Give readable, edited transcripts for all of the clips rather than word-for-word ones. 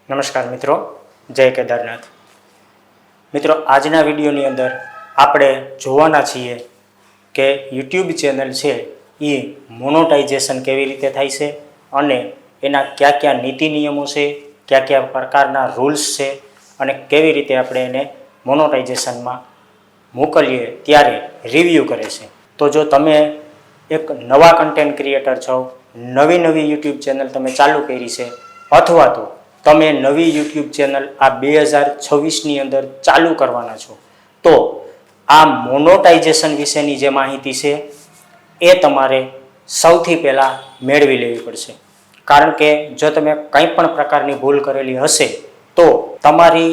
નમસ્કાર મિત્રો, જય કેદારનાથ મિત્રો। આજના વિડીયોની અંદર આપણે જોવાના છીએ કે યુટ્યુબ ચેનલ છે એ મોનોટાઇઝેશન કેવી રીતે થાય છે અને એના કયા કયા નીતિ નિયમો છે, કયા કયા પ્રકારના રૂલ્સ છે અને કેવી રીતે આપણે એને મોનોટાઇઝેશનમાં મોકલીએ ત્યારે રિવ્યૂ કરે છે। તો જો તમે એક નવા કન્ટેન્ટ ક્રિએટર છો, નવી યુટ્યુબ ચેનલ તમે ચાલુ કરી છે અથવા તો તમે નવી યુટ્યુબ ચેનલ આ 2026ની અંદર ચાલુ કરવાના છો, તો આ મોનોટાઇઝેશન વિશેની જે માહિતી છે એ તમારે સૌથી પહેલાં મેળવી લેવી પડશે। કારણ કે જો તમે કંઈ પણ પ્રકારની ભૂલ કરેલી હશે તો તમારી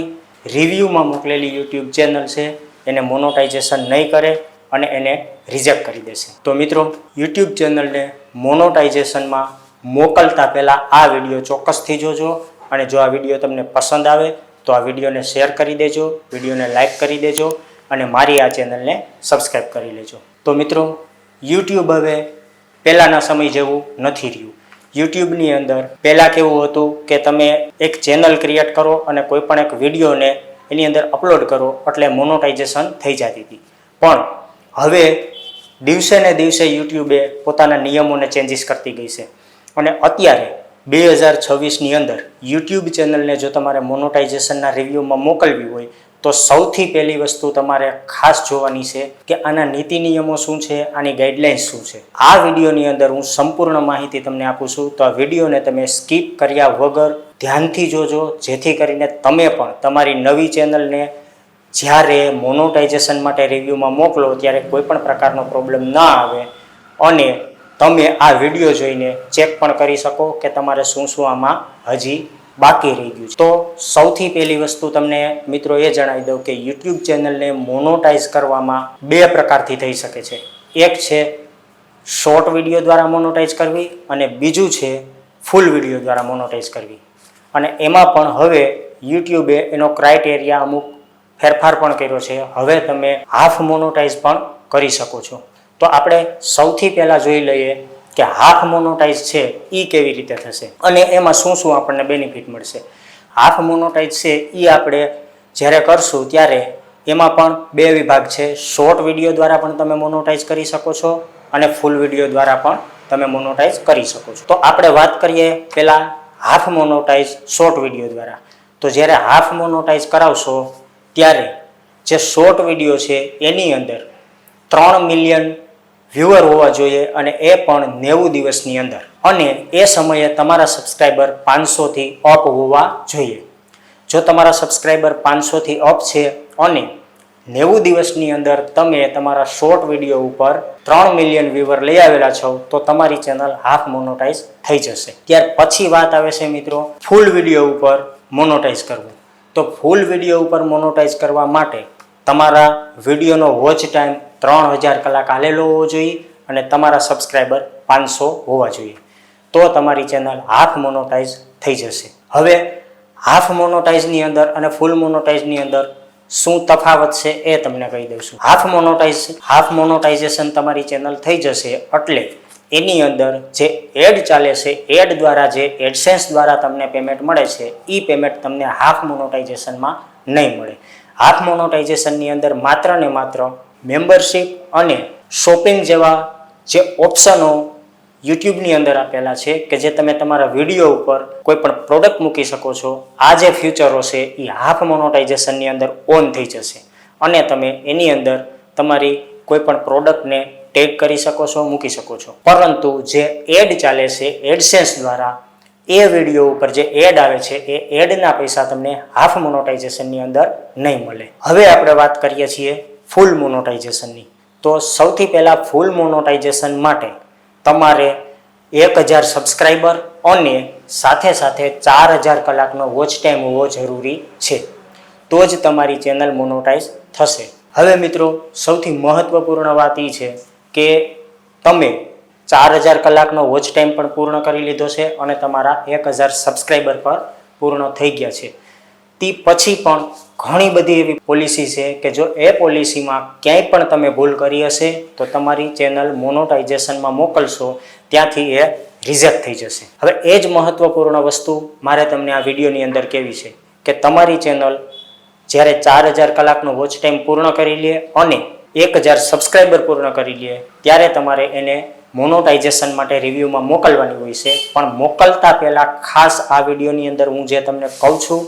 રિવ્યૂમાં મોકલેલી યુટ્યુબ ચેનલ છે એને મોનોટાઇઝેશન નહીં કરે અને એને રિજેક્ટ કરી દેશે। તો મિત્રો, યુટ્યુબ ચેનલને મોનોટાઇઝેશનમાં મોકલતા પહેલાં આ વિડીયો ચોક્કસથી જોજો અને જો આ વિડીયો તમને પસંદ આવે તો આ વિડીયોને શેર કરી દેજો, વિડીયોને લાઇક કરી દેજો અને મારી આ ચેનલને સબસ્ક્રાઈબ કરી લેજો। તો મિત્રો, યુટ્યુબ હવે પહેલાંના સમય જેવું નથી રહ્યું। યુટ્યુબની અંદર પહેલાં કેવું હતું કે તમે એક ચેનલ ક્રિએટ કરો અને કોઈ પણ એક વિડીયોને એની અંદર અપલોડ કરો એટલે મોનોટાઇઝેશન થઈ જતી હતી, પણ હવે દિવસે ને દિવસે યુટ્યુબે પોતાના નિયમોને ચેન્જીસ કરતી ગઈ છે અને અત્યારે 2026ની અંદર યુટ્યુબ ચેનલને જો તમારે મોનોટાઇઝેશનના રિવ્યૂમાં મોકલવી હોય તો સૌથી પહેલી વસ્તુ તમારે ખાસ જોવાની છે કે આના નીતિ નિયમો શું છે, આની ગાઈડલાઇન્સ શું છે। આ વિડીયોની અંદર હું સંપૂર્ણ માહિતી તમને આપું છું, તો આ વિડીયોને તમે સ્કીપ કર્યા વગર ધ્યાનથી જોજો, જેથી કરીને તમે પણ તમારી નવી ચેનલને જ્યારે મોનોટાઇઝેશન માટે રિવ્યૂમાં મોકલો ત્યારે કોઈ પણ પ્રકારનો પ્રોબ્લેમ ના આવે અને તમે આ વિડીયો જોઈને ચેક પણ કરી શકો કે તમારે શું શું આમાં હજી બાકી રહી ગયું છે। તો સૌથી પહેલી વસ્તુ તમને મિત્રો એ જણાવી દઉં કે યુટ્યુબ ચેનલને મોનોટાઇઝ કરવામાં બે પ્રકારથી થઈ શકે છે। એક છે શોર્ટ વિડીયો દ્વારા મોનોટાઇઝ કરવી અને બીજું છે ફૂલ વિડીયો દ્વારા મોનોટાઇઝ કરવી। અને એમાં પણ હવે યુટ્યુબે એનો ક્રાઇટેરિયા અમુક ફેરફાર પણ કર્યો છે। હવે તમે હાફ મોનોટાઇઝ પણ કરી શકો છો। તો આપણે સૌથી પહેલાં જોઈ લઈએ કે હાફ મોનોટાઇઝ છે એ કેવી રીતે થશે અને એમાં શું શું આપણને બેનિફિટ મળશે। હાફ મોનોટાઇઝ છે એ આપણે જ્યારે કરશું ત્યારે એમાં પણ બે વિભાગ છે। શોર્ટ વિડીયો દ્વારા પણ તમે મોનોટાઇઝ કરી શકો છો અને ફૂલ વિડીયો દ્વારા પણ તમે મોનોટાઇઝ કરી શકો છો। તો આપણે વાત કરીએ પહેલાં હાફ મોનોટાઇઝ શોર્ટ વિડીયો દ્વારા। તો જ્યારે હાફ મોનોટાઇઝ કરાવશો ત્યારે જે શોર્ટ વિડીયો છે એની અંદર 3 મિલિયન વ્યુઅર હોવા જોઈએ અને એ પણ 90 દિવસની અંદર, અને એ સમયે તમારા સબસ્ક્રાઈબર 500થી અપ હોવા જોઈએ। જો તમારા સબસ્ક્રાઈબર 500થી અપ છે અને 90 દિવસની અંદર તમે તમારા શોર્ટ વિડીયો ઉપર 3 મિલિયન વ્યુઅર લઈ આવેલા છો તો તમારી ચેનલ હાફ મોનોટાઇઝ થઈ જશે। ત્યાર પછી વાત આવે છે મિત્રો ફૂલ વિડીયો ઉપર મોનોટાઇઝ કરવું। તો ફૂલ વિડીયો ઉપર મોનોટાઇઝ કરવા માટે તમારા વિડીયોનો વોચ ટાઈમ 3000 કલાક હાલેલો હોવો જોઈએ અને તમારા સબસ્ક્રાઈબર 500 હોવા જોઈએ, તો તમારી ચેનલ હાફ મોનોટાઇઝ થઈ જશે। હવે હાફ મોનોટાઇઝની અંદર અને ફૂલ મોનોટાઇઝની અંદર શું તફાવત છે એ તમને કહી દઉં છું। હાફ મોનોટાઇઝેશન તમારી ચેનલ થઈ જશે એટલે એની અંદર જે એડ ચાલે છે, એડ દ્વારા જે એડસેન્સ દ્વારા તમને પેમેન્ટ મળે છે એ પેમેન્ટ તમને હાફ મોનોટાઇઝેશનમાં નહીં મળે। હાફ મોનોટાઇઝેશનની અંદર માત્ર ને માત્ર મેમ્બરશિપ અને શોપિંગ જેવા જે ઓપ્શનો યુટ્યુબની અંદર આપેલા છે કે જે તમે તમારા વિડીયો ઉપર કોઈ પણ પ્રોડક્ટ મૂકી શકો છો, આ જે ફ્યુચરો છે એ હાફ મોનોટાઇઝેશનની અંદર ઓન થઈ જશે અને તમે એની અંદર તમારી કોઈ પણ પ્રોડક્ટને ટેગ કરી શકો છો, મૂકી શકો છો। પરંતુ જે એડ ચાલે છે એડસેન્સ દ્વારા, એ વિડીયો ઉપર જે એડ આવે છે એ એડના પૈસા તમને હાફ મોનોટાઇઝેશનની અંદર નહીં મળે। હવે આપણે વાત કરીએ છીએ ફૂલ મોનોટાઇઝેશનની। તો સૌથી પહેલાં ફૂલ મોનોટાઇઝેશન માટે તમારે 1000 સબસ્ક્રાઈબર અને સાથે સાથે 4000 કલાકનો વોચ ટાઈમ હોવો જરૂરી છે, તો જ તમારી ચેનલ મોનોટાઇઝ થશે। હવે મિત્રો, સૌથી મહત્વપૂર્ણ વાત એ છે કે તમે 4000 કલાકનો વોચ ટાઈમ પણ પૂર્ણ કરી લીધો છે અને તમારા 1000 સબસ્ક્રાઈબર પર પૂર્ણ થઈ ગયા છે। તે પછી પણ ઘણી બધી એવી પોલિસી છે કે જો એ પોલિસીમાં ક્યાંય પણ તમે ભૂલ કરી હશે તો તમારી ચેનલ મોનોટાઇઝેશનમાં મોકલશો ત્યાંથી એ રિજેક્ટ થઈ જશે. હવે એ જ મહત્વપૂર્ણ વસ્તુ મારે તમને આ વિડીયોની અંદર કહેવી છે કે તમારી ચેનલ જ્યારે 4000 કલાકનો વોચ ટાઈમ પૂર્ણ કરી લે અને 1000 સબસ્ક્રાઈબર પૂર્ણ કરી લે ત્યારે તમારે એને મોનોટાઇઝેશન માટે રિવ્યૂમાં મોકલવાની હોય છે. પણ મોકલતા પહેલાં ખાસ આ વિડીયોની અંદર હું જે તમને કહું છું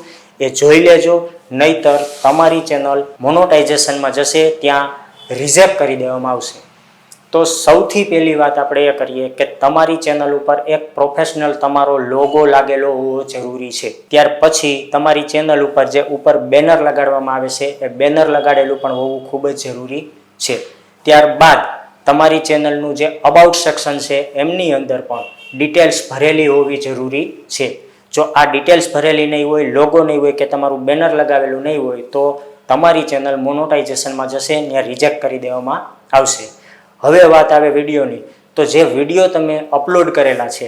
એ જોઈ લેજો, નહીતર તમારી ચેનલ મોનોટાઇઝેશનમાં જશે ત્યાં રિજેક્ટ કરી દેવામાં આવશે. તો સૌથી પહેલી વાત આપણે એ કરીએ કે તમારી ચેનલ ઉપર એક પ્રોફેશનલ તમારો લોગો લાગેલો હોવો જરૂરી છે. ત્યાર પછી તમારી ચેનલ ઉપર જે ઉપર બેનર લગાડવામાં આવે છે એ બેનર લગાડેલું પણ હોવું ખૂબ જ જરૂરી છે. ત્યારબાદ તમારી ચેનલનું જે અબાઉટ સેક્શન છે એમની અંદર પણ ડિટેલ્સ ભરેલી હોવી જરૂરી છે. જો આ ડિટેલ્સ ભરેલી નહીં હોય, લોગો નહીં હોય કે તમારું બેનર લગાવેલું નહીં હોય તો તમારી ચેનલ મોનોટાઇઝેશનમાં જશે ત્યાં રિજેક્ટ કરી દેવામાં આવશે. હવે વાત આવે વિડીયોની, તો જે વિડીયો તમે અપલોડ કરેલા છે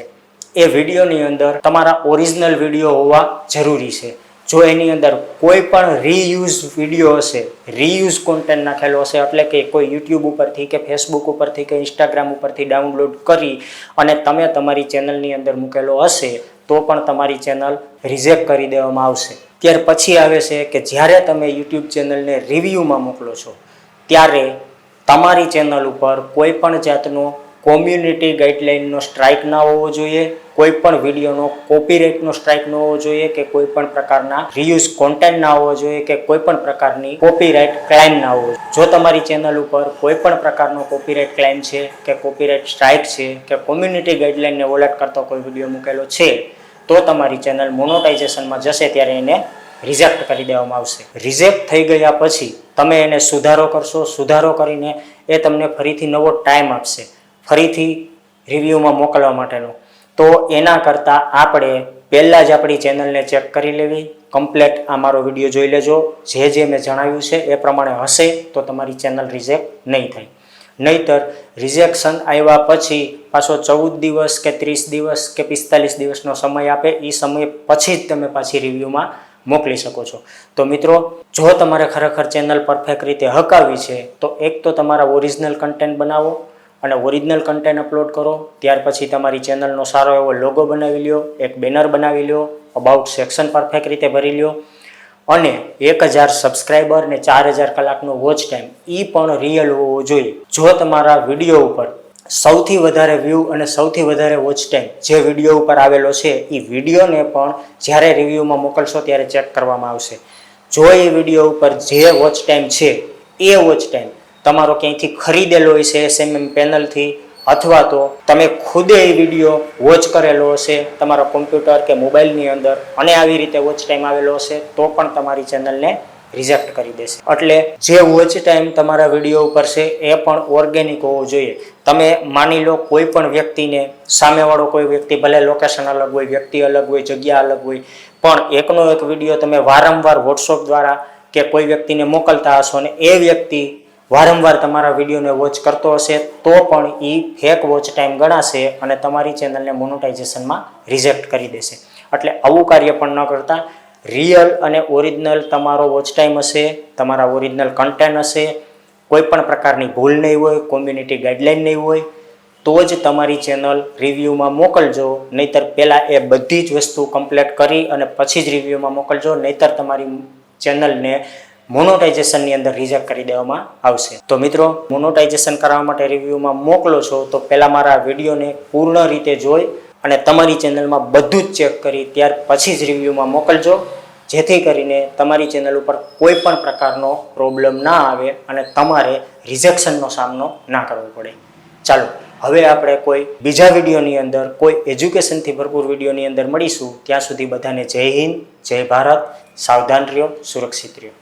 એ વિડીયોની અંદર તમારા ઓરિજિનલ વિડીયો હોવા જરૂરી છે. જો એની અંદર કોઈ પણ રીયુઝ વિડીયો હશે, રીયુઝ કોન્ટેન્ટ નાખેલો હશે, એટલે કે કોઈ યુટ્યુબ ઉપરથી કે ફેસબુક ઉપરથી કે ઇન્સ્ટાગ્રામ ઉપરથી ડાઉનલોડ કરી અને તમે તમારી ચેનલની અંદર મૂકેલો હશે તો પણ તમારી ચેનલ રિજેક્ટ કરી દેવામાં આવશે. ત્યાર પછી આવે છે કે જ્યારે તમે યુટ્યુબ ચેનલને રિવ્યૂમાં મોકલો છો ત્યારે તમારી ચેનલ ઉપર કોઈ પણ જાતનો કોમ્યુનિટી ગાઈડલાઇનનો સ્ટ્રાઇક ના હોવો જોઈએ, કોઈ પણ વિડીયોનો કોપીરાઇટનો સ્ટ્રાઇક ન હોવો જોઈએ કે કોઈ પણ પ્રકારના રીયુઝ કોન્ટેન્ટ ના હોવો જોઈએ કે કોઈ પણ પ્રકારની કોપીરાઇટ ક્લાઇમ ના હોવો જોઈએ. જો તમારી ચેનલ ઉપર કોઈ પણ પ્રકારનો કોપીરાઇટ ક્લાઇમ છે કે કોપીરાઇટ સ્ટ્રાઇક છે કે કોમ્યુનિટી ગાઈડલાઇનને વોલેટ કરતો કોઈ વિડીયો મૂકેલો છે તો તમારી ચેનલ મોનોટાઇઝેશનમાં જશે ત્યારે એને રિજેક્ટ કરી દેવામાં આવશે. રિજેક્ટ થઈ ગયા પછી તમે એને સુધારો કરશો, સુધારો કરીને એ તમને ફરીથી નવો ટાઈમ આપશે ફરીથી રિવ્યૂમાં મોકલવા માટેનો. તો એના કરતાં આપણે પહેલાં જ આપણી ચેનલને ચેક કરી લેવી, કમ્પ્લેટ આ મારો વિડીયો જોઈ લેજો, જે મેં જણાવ્યું છે એ પ્રમાણે હશે તો તમારી ચેનલ રિજેક્ટ નહીં થાય. નહીતર રિજેક્શન આવ્યા પછી પાછો 14 દિવસ કે 30 દિવસ કે 45 દિવસનો સમય આપે, એ સમય પછી જ તમે પાછી રિવ્યૂમાં મોકલી શકો છો. તો મિત્રો, જો તમારે ખરેખર ચેનલ પરફેક્ટ રીતે હકાવવી છે તો એક તો તમારા ઓરિજિનલ કન્ટેન્ટ બનાવો અને ઓરિજિનલ કન્ટેન્ટ અપલોડ કરો. ત્યાર પછી તમારી ચેનલનો સારો એવો લોગો બનાવી લ્યો, એક બેનર બનાવી લ્યો, અબાઉટ સેક્શન પરફેક્ટ રીતે ભરી લ્યો અને 1000 સબસ્ક્રાઈબર ને 4000 કલાકનો વોચ ટાઈમ એ પણ રિયલ હોવો જોઈએ. જો તમારા વિડીયો ઉપર સૌથી વધારે વ્યૂ અને સૌથી વધારે વોચ ટાઈમ જે વિડીયો ઉપર આવેલો છે એ વિડીયોને પણ જ્યારે રિવ્યૂમાં મોકલશો ત્યારે ચેક કરવામાં આવશે. જો એ વિડીયો ઉપર જે વોચ ટાઈમ છે એ વોચ ટાઈમ તમારો ક્યાંયથી ખરીદેલો હોય છે SMM પેનલથી અથવા તો તમે ખુદે એ વિડીયો વોચ કરેલો હશે તમારા કોમ્પ્યુટર કે મોબાઈલની અંદર અને આવી રીતે વોચ ટાઈમ આવેલો હશે તો પણ તમારી ચેનલને રિજેક્ટ કરી દેશે. એટલે જે વોચ ટાઈમ તમારા વિડીયો ઉપર છે એ પણ ઓર્ગેનિક હોવો જોઈએ. તમે માની લો કોઈ પણ વ્યક્તિને, સામેવાળો કોઈ વ્યક્તિ, ભલે લોકેશન અલગ હોય, વ્યક્તિ અલગ હોય, જગ્યા અલગ હોય, પણ એકનો એક વિડીયો તમે વારંવાર વોટ્સઅપ દ્વારા કે કોઈ વ્યક્તિને મોકલતા હશો અને એ વ્યક્તિ વારંવાર તમારા વિડીયોને વોચ કરતો હશે તો પણ એ ફેક વોચ ટાઈમ ગણાશે અને તમારી ચેનલને મોનોટાઇઝેશનમાં રિજેક્ટ કરી દેશે. એટલે આવું કાર્ય પણ ન કરતા, રિયલ અને ઓરિજિનલ તમારો વોચ ટાઈમ હશે, તમારા ઓરિજિનલ કન્ટેન્ટ હશે, કોઈ પણ પ્રકારની ભૂલ નહીં હોય, કોમ્યુનિટી ગાઈડલાઇન નહીં હોય તો જ તમારી ચેનલ રિવ્યૂમાં મોકલજો. નહીતર પહેલાં એ બધી જ વસ્તુ કમ્પ્લીટ કરી અને પછી જ રિવ્યૂમાં મોકલજો, નહીતર તમારી ચેનલને મોનોટાઇઝેશનની અંદર રિજેક્ટ કરી દેવામાં આવશે. તો મિત્રો, મોનોટાઇઝેશન કરવા માટે રિવ્યૂમાં મોકલો છો તો પહેલાં મારા વિડીયોને પૂર્ણ રીતે જોઈ અને તમારી ચેનલમાં બધું જ ચેક કરી ત્યાર પછી જ રિવ્યૂમાં મોકલજો, જેથી કરીને તમારી ચેનલ ઉપર કોઈ પણ પ્રકારનો પ્રોબ્લેમ ના આવે અને તમારે રિજેક્શનનો સામનો ના કરવો પડે. ચાલો હવે આપણે કોઈ બીજા વિડીયોની અંદર, કોઈ એજ્યુકેશનથી ભરપૂર વિડીયોની અંદર મળીશું. ત્યાં સુધી બધાને જય હિન્દ, જય ભારત, સાવધાન રહ્યો, સુરક્ષિત રહ્યો.